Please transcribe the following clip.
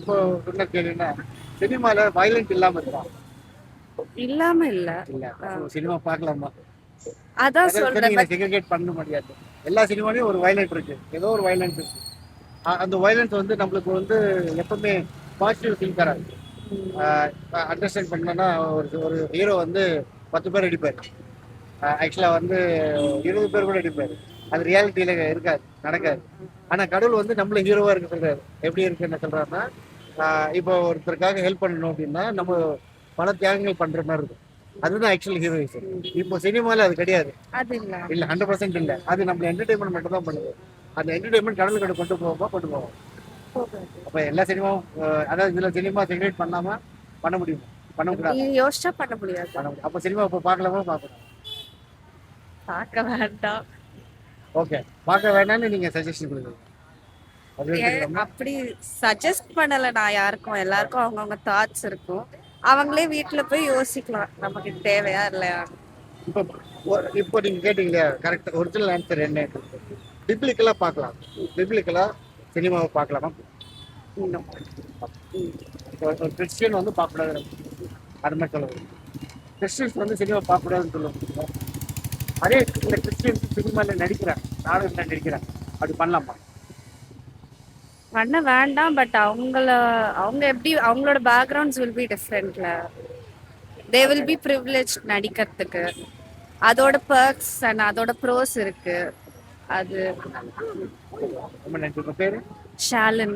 இப்போ என்ன கேளுன்னா சினிமால வயலண்ட் இல்லாம இருக்கா? இல்லாம இல்ல. இல்ல. சினிமா பார்க்கலாமா? அதான் நிறைய பேர் சொல்றேன். நீங்க செக்ரிகேட் பண்ண முடியாது. எல்லா சினிமாலையும் ஒரு வயலண்ட் இருக்கு, ஏதோ ஒரு வயலன்ஸ் இருக்கு. அந்த வயலன்ஸ் வந்து நம்மளுக்கு வந்து எப்பவுமே பாசிட்டிவ் ஃபீல் தராது. அண்டர்ஸ்டாண்ட் பண்ணனா ஒரு ஒரு ஹீரோ வந்து 10 பேர் அடிப்பார், ஆக்சுவலா வந்து 20 பேர் கூட அடிப்பார். அது ரியாலிட்டியில இருக்காது, நடக்காது. ஆனா கடவுள் வந்து நம்மள ஹீரோவா இருக்க சொல்றாரு. எப்படி இருக்கு என்ன சொல்றாருன்னா, இப்போ ஒருத்தருக்காக ஹெல்ப் பண்ணணும் அப்படின்னா நம்ம பல தியாகங்கள் பண்ற மாதிரி இருக்கும். அதுதான் ஆக்சுவல் ஹீரோயிசம். இப்போ சினிமால அது கிடையாது. அது இல்ல. இல்ல 100% இல்ல. அது நம்ம என்டர்டைன்மெண்ட் மட்டும் தான் பண்ணுது. அந்த என்டர்டைன்மெண்ட் கடலுக்கு கொண்டு போவோமா கொண்டு போவோம். அப்ப எல்லா சினிமாவும் அதாவது இதுல சினிமா செக்ரேட் பண்ணாம பண்ண முடியுமா? பண்ண அப்படி கூடாது. யோசிச்சா பண்ண முடியாது. பண்ண முடியும். அப்ப சினிமா இப்போ பார்க்கலாமா பார்க்கணும்? பார்க்க வேண்டாம். ஓகே, பார்க்க வேண்டாம்னு நீங்க சஜஷன் கொடுங்க. அது எடுத்துக்கலாமா? அப்படி சஜஸ்ட் பண்ணல நான் யாருக்கும். எல்லாருக்கும் அவங்கவுங்க தாட்ஸ் இருக்கும். அவங்களே வீட்டுல போய் யோசிக்கலாம் நமக்கு தேவையா இல்லையா. இப்போ இப்போ நீங்க கேட்டீங்களா கரெக்ட், ஒரிஜினல் ஆன்சர் என்ன? பிப்ளிக்கலா பார்க்கலாம். பிப்ளிக்கலா சினிமாவை பார்க்கலாமா? இன்னும் இப்போ ஒரு கிறிஸ்டியன் வந்து பார்க்கக்கூடாது, அது மாதிரி சொல்லுவாங்க. கிறிஸ்டியன்ஸ் வந்து சினிமா பார்க்கக்கூடாதுன்னு சொல்லுவாங்க. அதே இந்த கிறிஸ்டியன்ஸ் சினிமாவில் நடிக்கிறாங்க, நாடகத்தில் நடிக்கிறாங்க, அப்படி பண்ணலாமா? பண்ண வேண்டாம். பட் அவங்க எப்படி அவங்களோட பேக்ரவுண்ட்ஸ் வில் பி டிஃப்ரெண்ட்ல. தே வில் பி ப்ரிவிலேஜ் நடிக்கிறதுக்கு. அதோட பர்க்ஸ் அண்ட் அதோட ப்ரோஸ் இருக்கு. அது ரொம்ப நன்றி. உங்க பேரு? ஷாலன்.